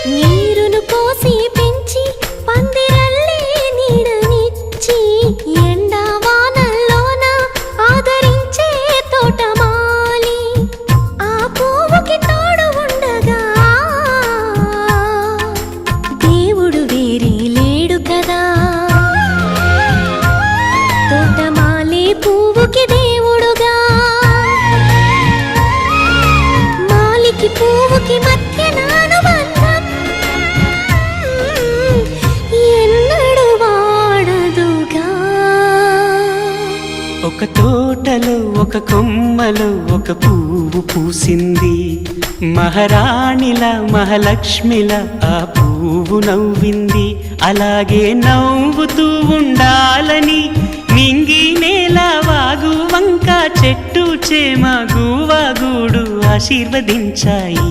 నీరును పోసి పెంచి పందిరల్లే నీడనిచ్చి ఎండా వానల్లోన ఆదరించే తోటమాలి ఆ పువ్వుకి తోడు ఉండగా దేవుడు వేరే లేడు కదా తోటమాలి పువ్వుకి దేవుడుగా మాలికి పువ్వుకి మధ్య ఒక తోటలో ఒక కొమ్మలో ఒక పువ్వు పూసింది మహారాణిలా మహాలక్ష్మిలా ఆ పువ్వు నవ్వింది అలాగే నవ్వుతూ ఉండాలని నింగి నేల వాగు వంక చెట్టు చేమ గువ్వ గూడు ఆశీర్వదించాయి.